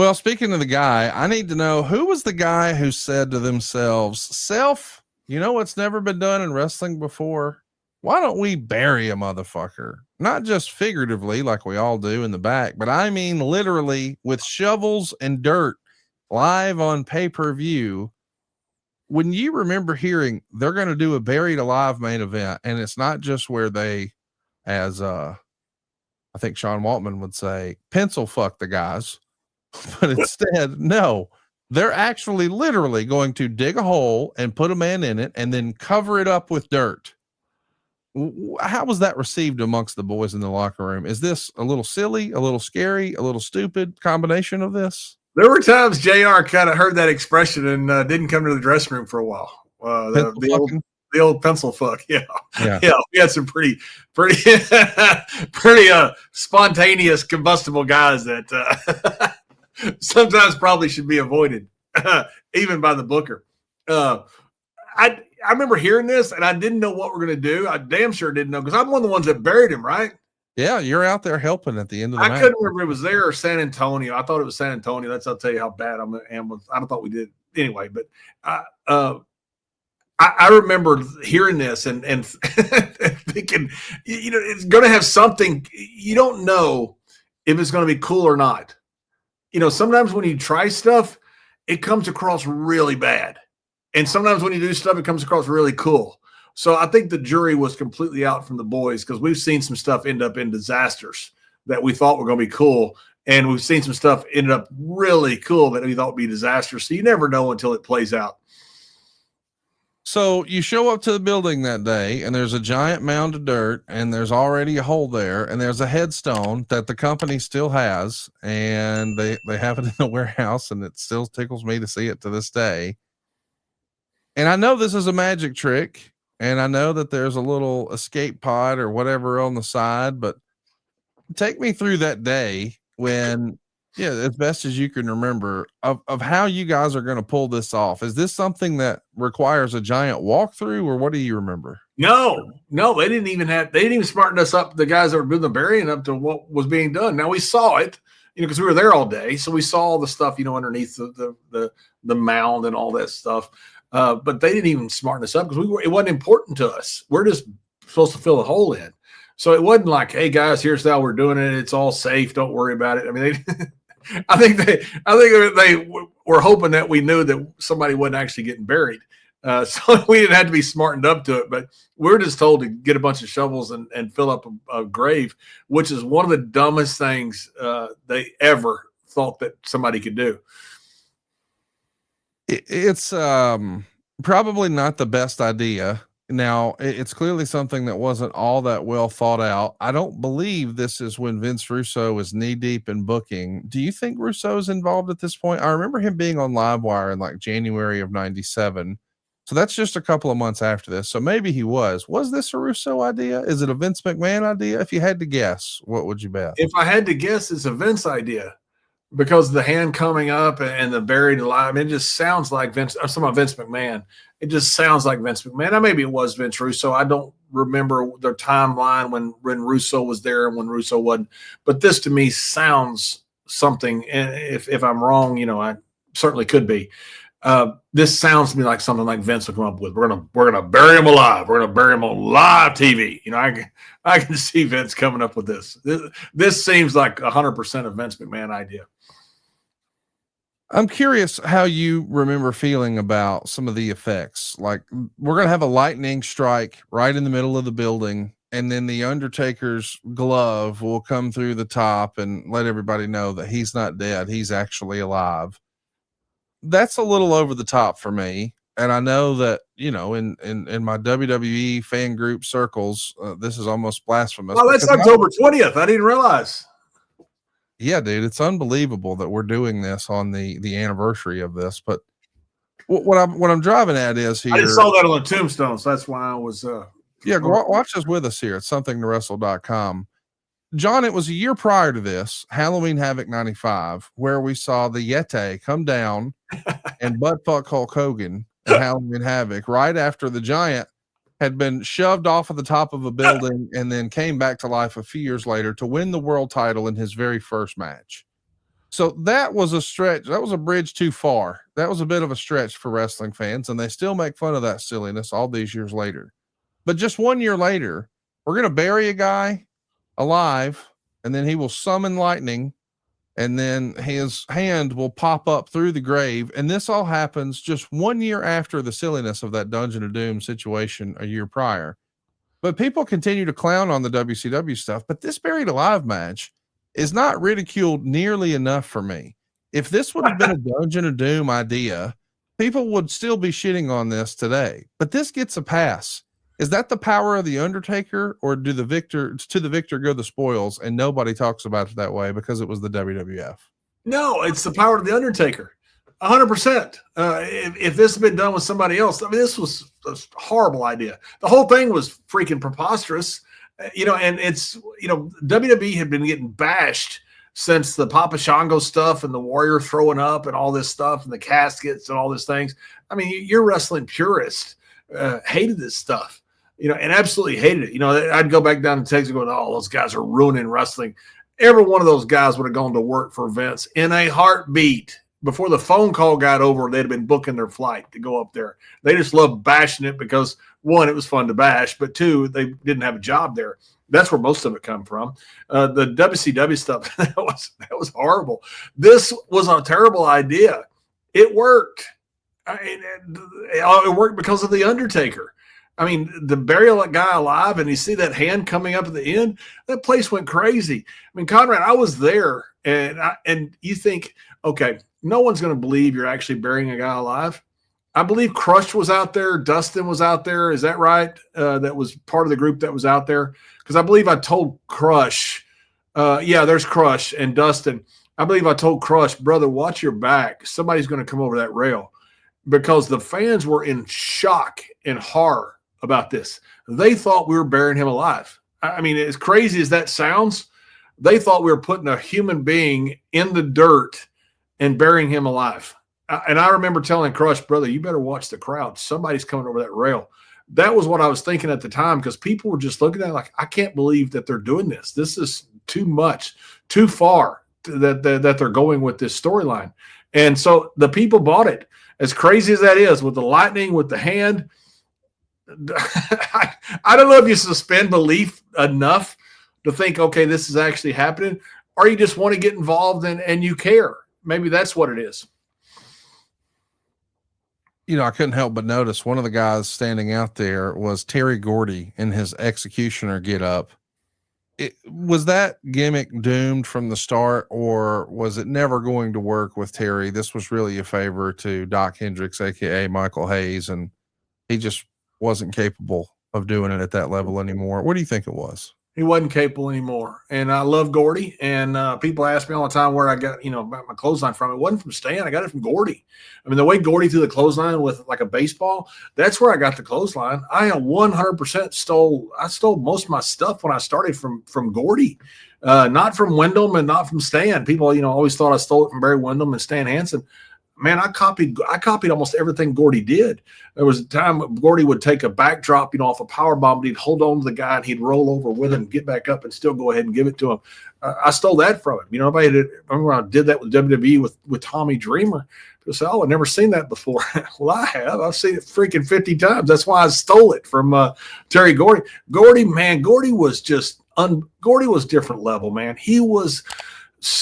Well, speaking of the guy, I need to know who was the guy who said to themselves, "Self, you know what's never been done in wrestling before? Why don't we bury a motherfucker? Not just figuratively like we all do in the back, but I mean literally with shovels and dirt live on pay-per-view." When you remember hearing they're going to do a buried alive main event, and it's not just where they, as I think Sean Waltman would say, pencil fuck the guys, but instead, no, they're actually literally going to dig a hole and put a man in it and then cover it up with dirt. How was that received amongst the boys in the locker room? Is this a little silly, a little scary, a little stupid combination of this? There were times JR kind of heard that expression and didn't come to the dressing room for a while. The old pencil fuck. Yeah. We had some pretty spontaneous combustible guys that sometimes probably should be avoided, even by the booker. I remember hearing this and I didn't know what we're going to do. I damn sure didn't know because I'm one of the ones that buried him, right? Yeah, you're out there helping at the end of the match. I couldn't remember if it was there or San Antonio. I thought it was San Antonio. I'll tell you how bad I am. I thought we did anyway, but I remember hearing this and thinking, it's going to have something. You don't know if it's going to be cool or not. Sometimes when you try stuff, it comes across really bad. And sometimes when you do stuff, it comes across really cool. So I think the jury was completely out from the boys because we've seen some stuff end up in disasters that we thought were going to be cool. And we've seen some stuff ended up really cool that we thought would be disasters. So you never know until it plays out. So you show up to the building that day and there's a giant mound of dirt and there's already a hole there and there's a headstone that the company still has and they have it in the warehouse and it still tickles me to see it to this day. And I know this is a magic trick and I know that there's a little escape pod or whatever on the side, but take me through that day when, as best as you can remember of how you guys are going to pull this off. Is this something that requires a giant walkthrough or what do you remember? No, they didn't even smarten us up. The guys that were doing the burying up to what was being done. Now we saw it, because we were there all day. So we saw all the stuff, underneath the mound and all that stuff. But they didn't even smarten us up because it wasn't important to us. We're just supposed to fill a hole in. So it wasn't like, hey guys, here's how we're doing it. It's all safe. Don't worry about it. I mean, I think they were hoping that we knew that somebody wasn't actually getting buried. So we didn't have to be smartened up to it, but we're just told to get a bunch of shovels and fill up a grave, which is one of the dumbest things they ever thought that somebody could do. It's probably not the best idea. Now, it's clearly something that wasn't all that well thought out. I don't believe this is when Vince Russo is knee deep in booking. Do you think Russo's involved at this point? I remember him being on Livewire in like January of 97. So that's just a couple of months after this. So maybe he was. Was this a Russo idea? Is it a Vince McMahon idea? If you had to guess, what would you bet? If I had to guess, it's a Vince idea. Because the hand coming up and the buried alive, it just sounds like Vince. I'm talking about Vince McMahon. It just sounds like Vince McMahon. Now, maybe it was Vince Russo. I don't remember their timeline when Russo was there and when Russo wasn't. But this to me sounds something. And if I'm wrong, I certainly could be. This sounds to me like something like Vince will come up with. We're gonna bury him alive. We're gonna bury him on live TV. I can see Vince coming up with this. This seems like 100% a Vince McMahon idea. I'm curious how you remember feeling about some of the effects. Like we're going to have a lightning strike right in the middle of the building. And then the Undertaker's glove will come through the top and let everybody know that he's not dead. He's actually alive. That's a little over the top for me. And I know that, in my WWE fan group circles, this is almost blasphemous. Well, that's October 20th. I didn't realize. Yeah, dude, it's unbelievable that we're doing this on the anniversary of this. But what I'm driving at is here. I just saw that on the tombstone, so that's why I was. Watch this with us here at somethingtowrestle.com. John, it was a year prior to this, Halloween Havoc 95, where we saw the Yeti come down and buttfuck Hulk Hogan at Halloween Havoc right after the Giant had been shoved off of the top of a building and then came back to life a few years later to win the world title in his very first match. So that was a stretch. That was a bridge too far. That was a bit of a stretch for wrestling fans, and they still make fun of that silliness all these years later. But just 1 year later, we're going to bury a guy alive, and then he will summon lightning, and then his hand will pop up through the grave. And this all happens just 1 year after the silliness of that Dungeon of Doom situation a year prior. But people continue to clown on the WCW stuff. But this buried alive match is not ridiculed nearly enough for me. If this would have been a Dungeon of Doom idea, people would still be shitting on this today. But this gets a pass. Is that the power of the Undertaker, or do the victor go the spoils, and nobody talks about it that way because it was the WWF? No, it's the power of the Undertaker. 100%. If this had been done with somebody else, I mean, this was a horrible idea. The whole thing was freaking preposterous, and it's, WWE had been getting bashed since the Papa Shango stuff and the Warrior throwing up and all this stuff and the caskets and all these things. I mean, you're wrestling purist, hated this stuff, and absolutely hated it. I'd go back down to Texas and go, oh, those guys are ruining wrestling. Every one of those guys would have gone to work for Vince in a heartbeat. Before the phone call got over, they'd have been booking their flight to go up there. They just loved bashing it because, one, it was fun to bash, but two, they didn't have a job there. That's where most of it come from. The WCW stuff, that was horrible. This was a terrible idea. It worked. It worked because of the Undertaker. I mean, the burial that guy alive, and you see that hand coming up at the end, that place went crazy. I mean, Conrad, I was there, and you think, okay, no one's going to believe you're actually burying a guy alive. I believe Crush was out there. Dustin was out there. Is that right? That was part of the group that was out there. Because I believe I told Crush, there's Crush and Dustin. I believe I told Crush, brother, watch your back. Somebody's going to come over that rail. Because the fans were in shock and horror about this. They thought we were burying him alive. I mean, as crazy as that sounds, they thought we were putting a human being in the dirt and burying him alive. And I remember telling Crush, brother, you better watch the crowd. Somebody's coming over that rail. That was what I was thinking at the time, because people were just looking at it like, I can't believe that they're doing this. This is too much, too far that they're going with this storyline. And so the people bought it. As crazy as that is, with the lightning, with the hand, I don't know if you suspend belief enough to think, okay, this is actually happening, or you just want to get involved and you care. Maybe that's what it is. I couldn't help but notice one of the guys standing out there was Terry Gordy in his executioner get up. Was that gimmick doomed from the start, or was it never going to work with Terry? This was really a favor to Doc Hendricks, aka Michael Hayes, and he just wasn't capable of doing it at that level anymore. What do you think it was? He wasn't capable anymore. And I love Gordy. And people ask me all the time where I got, about my clothesline from. It wasn't from Stan. I got it from Gordy. I mean, the way Gordy threw the clothesline with like a baseball, that's where I got the clothesline. I 100% stole most of my stuff when I started from Gordy, not from Wyndham and not from Stan. People, always thought I stole it from Barry Windham and Stan Hansen. Man, I copied almost everything Gordy did. There was a time Gordy would take a backdrop, off a power bomb, but he'd hold on to the guy and he'd roll over with him, get back up, and still go ahead and give it to him. I stole that from him. Nobody did. I remember I did that with WWE with Tommy Dreamer. People say, "Oh, I've never seen that before." Well, I have. I've seen it freaking 50 times. That's why I stole it from Terry Gordy. Gordy was different level, man. He was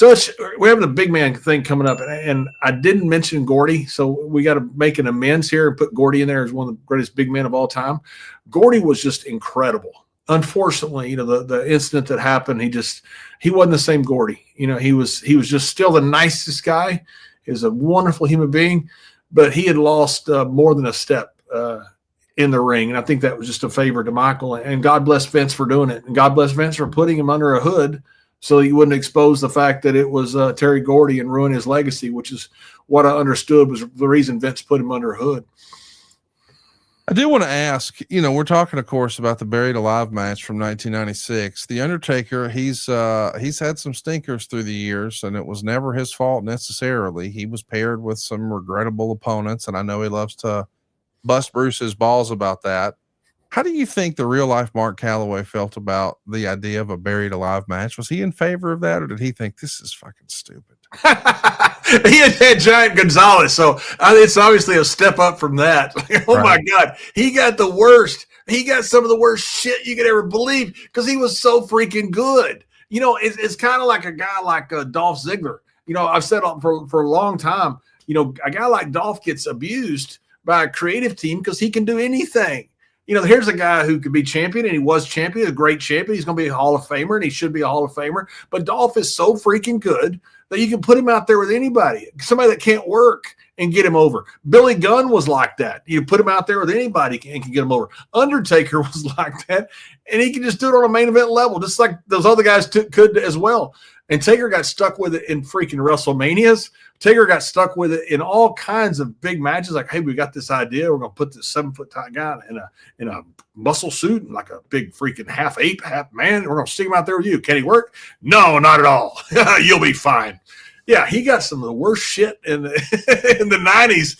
we're having a big man thing coming up, and I didn't mention Gordy, so we got to make an amends here and put Gordy in there as one of the greatest big men of all time. Gordy was just incredible. Unfortunately, the incident that happened, he wasn't the same Gordy. He was just still the nicest guy. He was a wonderful human being, but he had lost more than a step in the ring, and I think that was just a favor to Michael. And God bless Vince for doing it, and God bless Vince for putting him under a hood, so you wouldn't expose the fact that it was Terry Gordy and ruin his legacy, which is what I understood was the reason Vince put him under a hood. I do want to ask, we're talking, of course, about the Buried Alive match from 1996. The Undertaker, he's had some stinkers through the years, and it was never his fault necessarily. He was paired with some regrettable opponents, and I know he loves to bust Bruce's balls about that. How do you think the real life Mark Calloway felt about the idea of a buried alive match? Was he in favor of that, or did he think this is fucking stupid? He had Giant Gonzalez, so it's obviously a step up from that. My God, he got the worst. He got some of the worst shit you could ever believe because he was so freaking good. It's kind of like a guy like Dolph Ziggler. I've said for a long time, a guy like Dolph gets abused by a creative team because he can do anything. Here's a guy who could be champion, and he was champion, a great champion. He's going to be a Hall of Famer, and he should be a Hall of Famer. But Dolph is so freaking good that you can put him out there with anybody, somebody that can't work, and get him over. Billy Gunn was like that. You put him out there with anybody and can get him over. Undertaker was like that, and he can just do it on a main event level, just like those other guys could as well. And Taker got stuck with it in freaking WrestleManias. Taker got stuck with it in all kinds of big matches. Like, hey, we got this idea. We're going to put this 7-foot tall guy in a muscle suit and like a big freaking half ape, half man. We're going to stick him out there with you. Can he work? No, not at all. You'll be fine. Yeah, he got some of the worst shit in the 90s.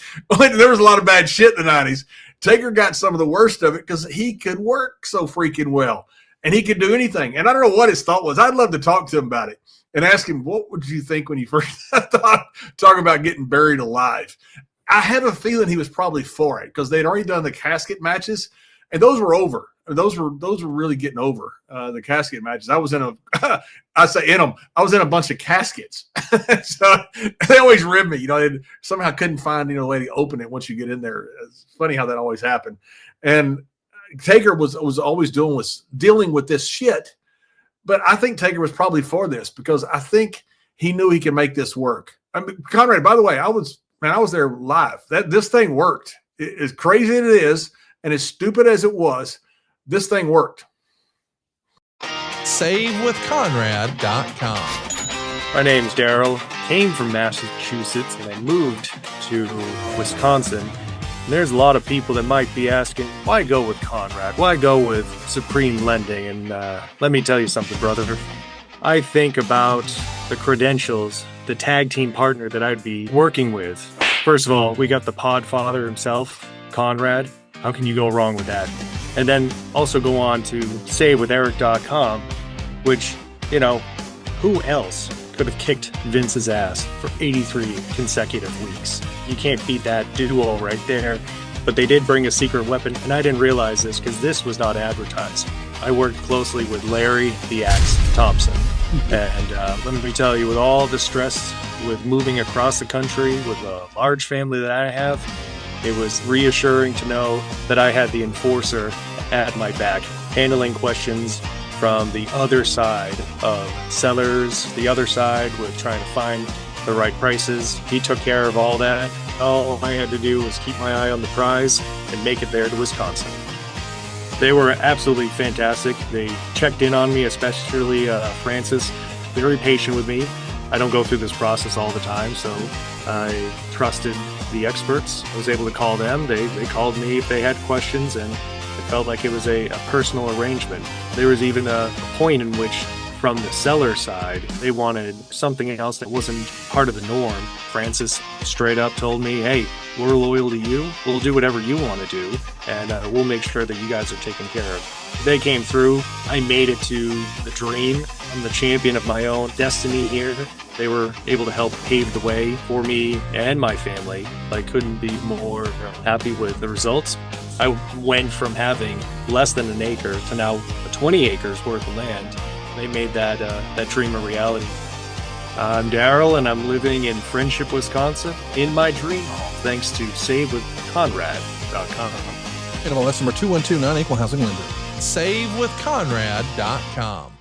There was a lot of bad shit in the 90s. Taker got some of the worst of it because he could work so freaking well. And he could do anything. And I don't know what his thought was. I'd love to talk to him about it and ask him, what would you think when you first talking about getting buried alive? I have a feeling he was probably for it because they'd already done the casket matches, and those were over. Those were really getting over, the casket matches. I was in I was in a bunch of caskets. So they always rib me, they somehow couldn't find, a way to open it once you get in there. It's funny how that always happened. And Taker was always dealing with this shit. But I think Taker was probably for this because I think he knew he could make this work. I mean, Conrad, by the way, I was there live. This thing worked. As crazy as it is and as stupid as it was, this thing worked. SaveWithConrad.com. My name's Daryl. Came from Massachusetts and I moved to Wisconsin. And there's a lot of people that might be asking, why go with Conrad? Why go with Supreme Lending? And let me tell you something, brother. I think about the credentials, the tag team partner that I'd be working with. First of all, we got the podfather himself, Conrad. How can you go wrong with that? And then also go on to SaveWithEric.com, which, who else could have kicked Vince's ass for 83 consecutive weeks? You can't beat that duo right there. But they did bring a secret weapon, and I didn't realize this because this was not advertised. I worked closely with Larry the Axe Thompson. And let me tell you, with all the stress with moving across the country with a large family that I have, it was reassuring to know that I had the enforcer at my back, handling questions from the other side of sellers, the other side with trying to find the right prices. He took care of all that. All I had to do was keep my eye on the prize and make it there to Wisconsin. They were absolutely fantastic. They checked in on me, especially Francis, very patient with me. I don't go through this process all the time, so I trusted the experts. I was able to call them. They called me if they had questions, and it felt like it was a personal arrangement. There was even a point in which, from the seller side, they wanted something else that wasn't part of the norm. Francis straight up told me, hey, we're loyal to you. We'll do whatever you want to do, and we'll make sure that you guys are taken care of. They came through. I made it to the dream. I'm the champion of my own destiny here. They were able to help pave the way for me and my family. I couldn't be more happy with the results. I went from having less than an acre to now 20 acres worth of land. They made that dream a reality. I'm Daryl, and I'm living in Friendship, Wisconsin, in my dream home, thanks to SaveWithConrad.com. NMLS number 2129, Equal Housing Lender. SaveWithConrad.com.